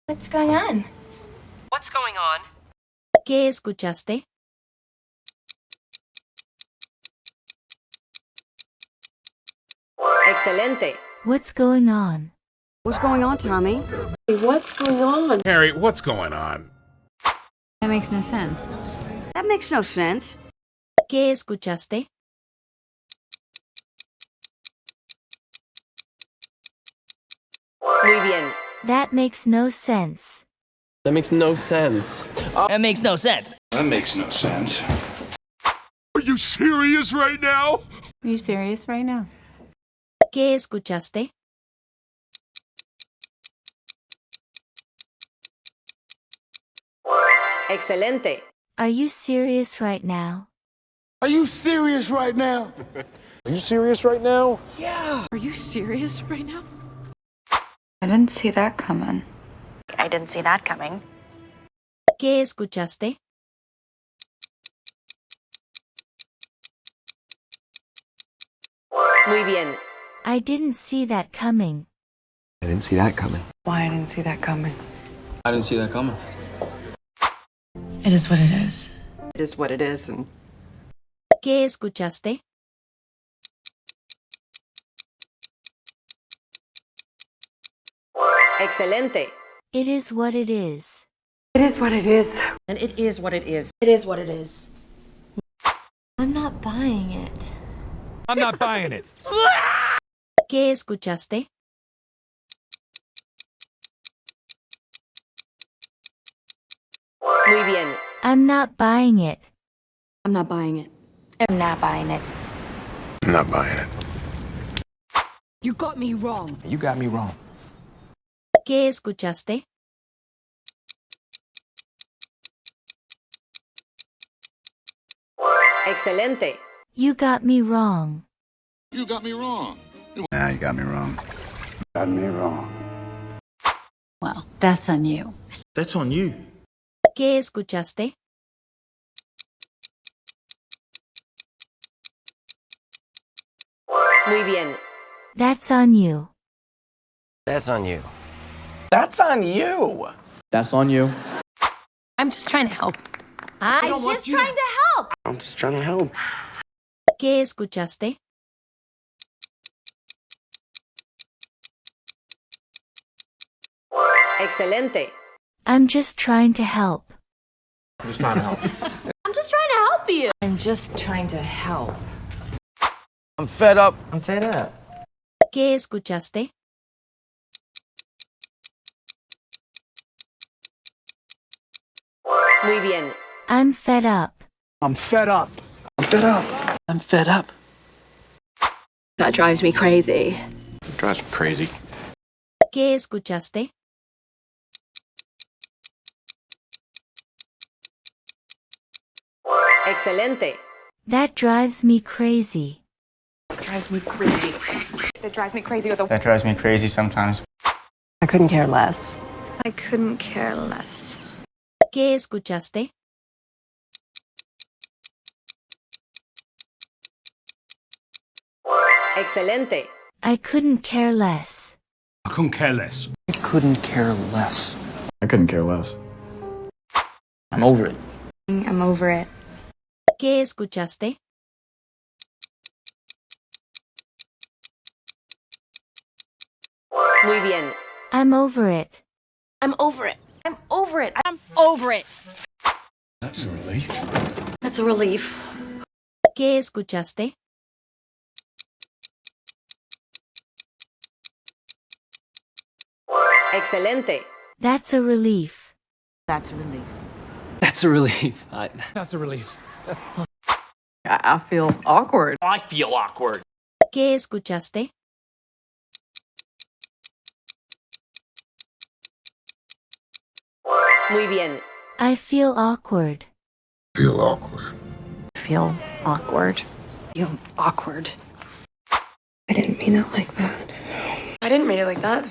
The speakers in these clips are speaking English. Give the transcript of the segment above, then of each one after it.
What's going on? What's going on? ¿Qué escuchaste? Excelente. What's going on? What's going on, Tommy? What's going on? Harry, what's going on? That makes no sense. That makes no sense. ¿Qué escuchaste? Muy bien. That makes no sense. That makes no sense. That makes no sense. That makes no sense. Are you serious right now? Are you serious right now? ¿Qué escuchaste? Excelente. Are you serious right now? Are you serious right now? Are you serious right now? Are you serious right now? I didn't see that coming. I didn't see that coming. ¿Qué escuchaste? Muy bien. I didn't see that coming. I didn't see that coming. Why I didn't see that coming? I didn't see that coming. It is what it is. It is what it is, and ¿Qué escuchaste? Excelente. It is what it is. It is what it is. And it is what it is. It is what it is. I'm not buying it. I'm not buying it. ¿Qué escuchaste? Muy bien. I'm not buying it. I'm not buying it. I'm not buying it. I'm not buying it. You got me wrong. You got me wrong. ¿Qué escuchaste? Excelente. You got me wrong. You got me wrong. Nah, you got me wrong. Got me wrong. Well, that's on you. That's on you. ¿Qué escuchaste? Muy bien. That's on you. That's on you. That's on you. That's on you. I'm just trying to help. I'm just trying to help. I'm just trying to help. ¿Qué escuchaste? Excelente. I'm just trying to help. I'm just trying to help. I'm just trying to help you. I'm just trying to help. I'm fed up. I'm fed up. ¿Qué escuchaste? Muy bien. I'm fed up. I'm fed up. I'm fed up. I'm fed up. That drives me crazy. It drives me crazy. ¿Qué escuchaste? Excelente. That drives me crazy. Drives me crazy. It drives me crazy with a... That drives me crazy sometimes. I couldn't care less. I couldn't care less. ¿Qué escuchaste? Excelente. I couldn't care less. I couldn't care less. I couldn't care less. I couldn't care less. I'm over it. I'm over it. ¿Qué escuchaste? Muy bien. I'm over it. I'm over it. I'm over it. I'm over it. That's a relief. That's a relief. ¿Qué escuchaste? Excelente. That's a relief. That's a relief. That's a relief. That's a relief. I feel awkward. I feel awkward. ¿Qué escuchaste? Muy bien. I feel awkward. Feel awkward. Feel awkward. Feel awkward. I didn't mean it like that. I didn't mean it like that.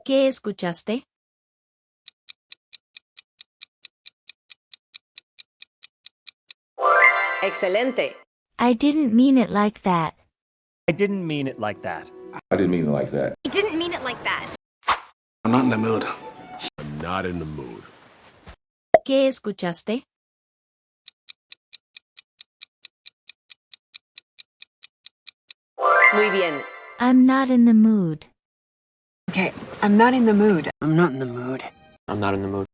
¿Qué escuchaste? Excelente. I didn't mean it like that. I didn't mean it like that. I didn't mean it like that. I didn't mean it like that. I'm not in the mood. not in the mood. ¿Qué escuchaste? Muy bien. I'm not in the mood. Okay, I'm not in the mood. I'm not in the mood. I'm not in the mood.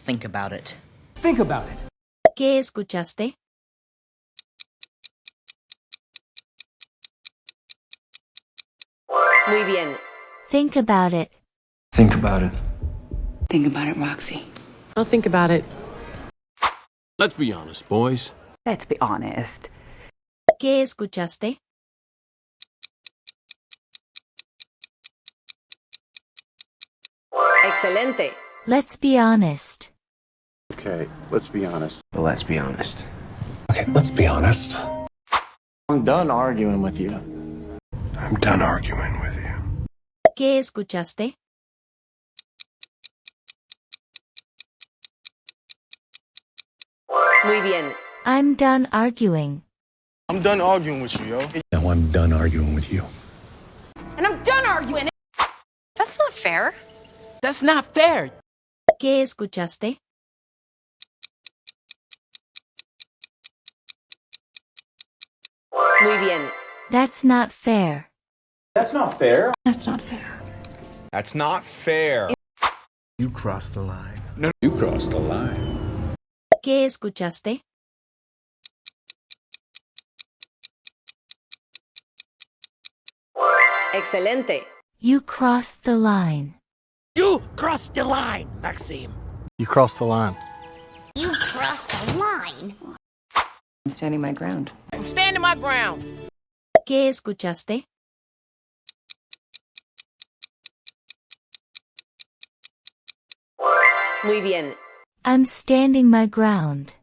Think about it. Think about it. ¿Qué escuchaste? Muy bien. Think about it. Think about it. Think about it, Roxy. I'll think about it. Let's be honest, boys. Let's be honest. ¿Qué escuchaste? Excelente. Let's be honest. Okay, let's be honest. Well, let's be honest. Okay, let's be honest. I'm done arguing with you. I'm done arguing with you. ¿Qué escuchaste? Muy bien. I'm done arguing. I'm done arguing with you, yo. Now I'm done arguing with you. And I'm done arguing. That's not fair. That's not fair. ¿Qué escuchaste? Muy bien. That's not fair. That's not fair. That's not fair. That's not fair. You crossed the line. No, you crossed the line. ¿Qué escuchaste? Excelente. You crossed the line. You crossed the line, Maxime. You crossed the line. You crossed the line. I'm standing my ground. I'm standing my ground. ¿Qué escuchaste? Muy bien. I'm standing my ground.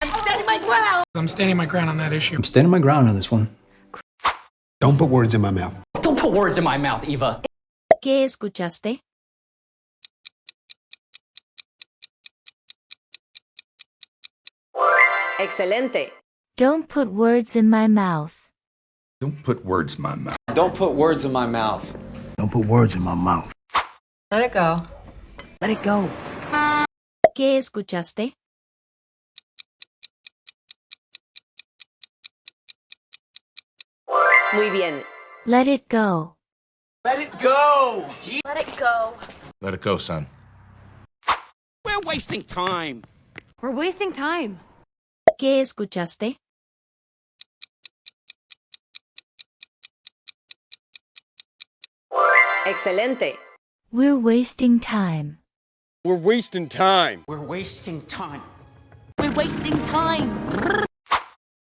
I'm standing my ground. I'm standing my ground on that issue. I'm standing my ground on this one. Don't put words in my mouth. Don't put words in my mouth, Eva. ¿Qué escuchaste? Excelente. Don't put words in my mouth. Don't put words in my mouth. Don't put words in my mouth. Don't put words in my mouth. Let it go. Let it go. ¿Qué escuchaste? Muy bien. Let it go. Let it go. Let it go. Let it go, son. We're wasting time. We're wasting time. ¿Qué escuchaste? Excelente. We're wasting time. We're wasting time. We're wasting time. We're wasting time.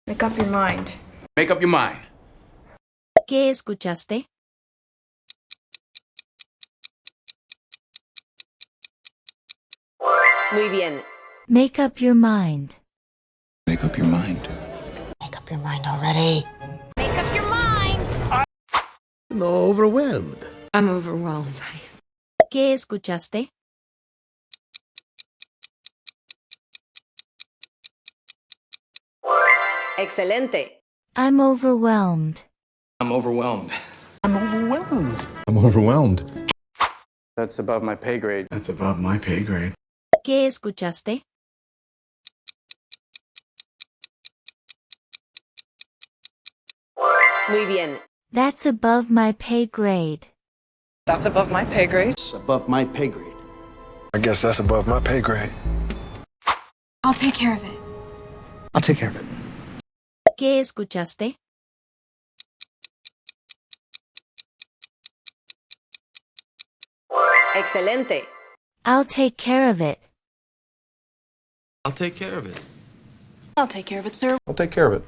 Make up your mind. Make up your mind. ¿Qué escuchaste? Muy bien. Make up your mind. Make up your mind. Make up your mind already. Make up your mind. I'm overwhelmed. I'm overwhelmed. ¿Qué escuchaste? Excelente. I'm overwhelmed. I'm overwhelmed. I'm overwhelmed. I'm overwhelmed. That's above my pay grade. That's above my pay grade. ¿Qué escuchaste? Muy bien. That's above my pay grade. That's above my pay grade. It's above my pay grade. I guess that's above my pay grade. I'll take care of it. I'll take care of it. ¿Qué escuchaste? Excelente. I'll take care of it. I'll take care of it. I'll take care of it, sir. I'll take care of it.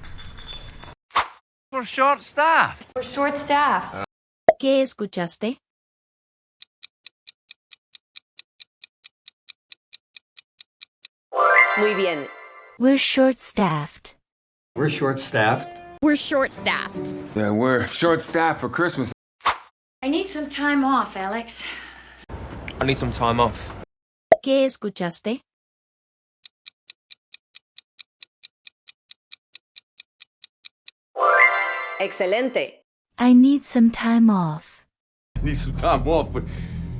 We're short-staffed. We're short-staffed. ¿Qué escuchaste? Muy bien. We're short-staffed. We're short-staffed. We're short-staffed. Yeah, we're short-staffed for Christmas. I need some time off, Alex. I need some time off. ¿Qué escuchaste? Excelente. I need some time off. Need some time off.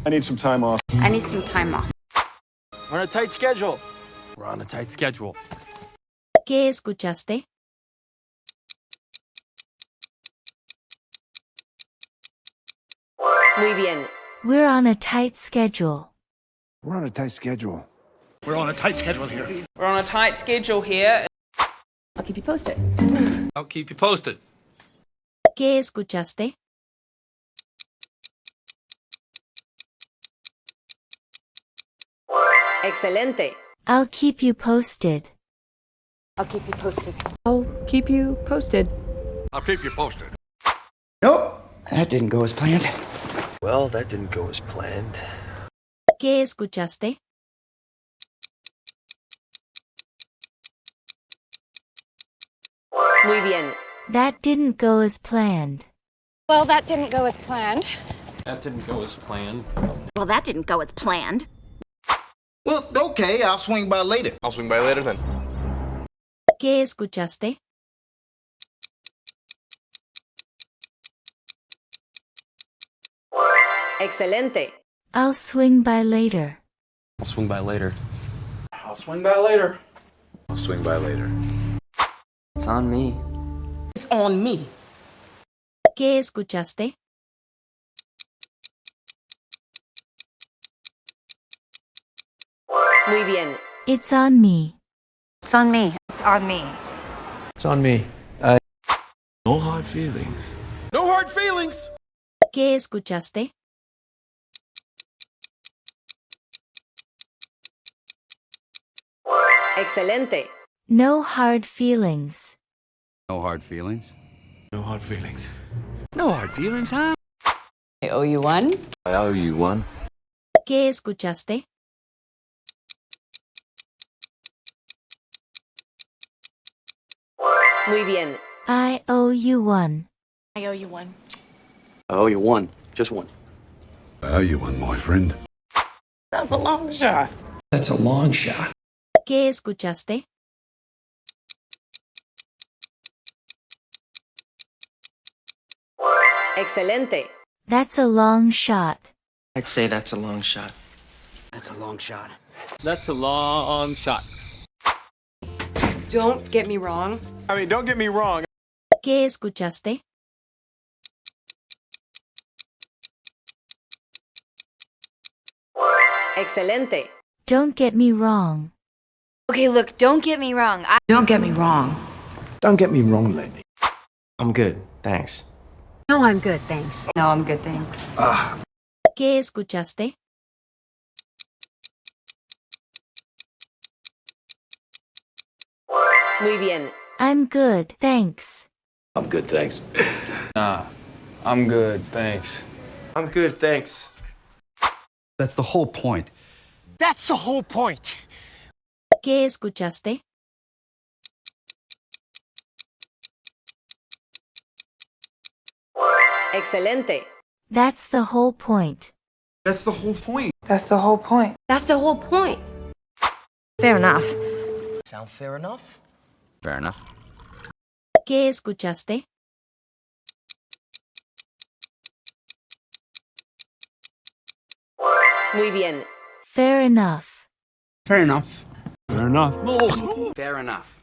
I need some time off. I need some time off. We're on a tight schedule. We're on a tight schedule. ¿Qué escuchaste? Muy bien. We're on a tight schedule. We're on a tight schedule. We're on a tight schedule here. We're on a tight schedule here. I'll keep you posted. I'll keep you posted. ¿Qué escuchaste? Excelente. I'll keep you posted. I'll keep you posted. I'll keep you posted. I'll keep you posted. Nope, that didn't go as planned. Well, that didn't go as planned. ¿Qué escuchaste? Muy bien. That didn't go as planned. Well, that didn't go as planned. That didn't go as planned. Well, that didn't go as planned. Well, okay, I'll swing by later. I'll swing by later then. ¿Qué escuchaste? Excelente. I'll swing by later. I'll swing by later. I'll swing by later. I'll swing by later. It's on me. It's on me. ¿Qué escuchaste? Muy bien. It's on me. It's on me. It's on me. It's on me. No hard feelings. No hard feelings. ¿Qué escuchaste? Excelente. No hard feelings. No hard feelings. No hard feelings. No hard feelings, huh? I owe you one. I owe you one. ¿Qué escuchaste? Muy bien. I owe you one. I owe you one. I owe you one. Just one. I owe you one, my friend. That's a long shot. That's a long shot. ¿Qué escuchaste? Excelente. That's a long shot. I'd say that's a long shot. That's a long shot. That's a long shot. Don't get me wrong. I mean, don't get me wrong. ¿Qué escuchaste? Excelente. Don't get me wrong. Okay, look, don't get me wrong. Don't get me wrong. Don't get me wrong, lady. I'm good, thanks. No, I'm good, thanks. No, I'm good, thanks. ¿Qué escuchaste? Muy bien. I'm good, thanks. I'm good, thanks. Nah, I'm good, thanks. I'm good, thanks. That's the whole point. That's the whole point. ¿Qué escuchaste? Excelente. That's the whole point. That's the whole point. That's the whole point. That's the whole point. Fair enough. Sound fair enough? Fair enough. ¿Qué escuchaste? Muy bien. Fair enough. Fair enough. Fair enough. Fair enough.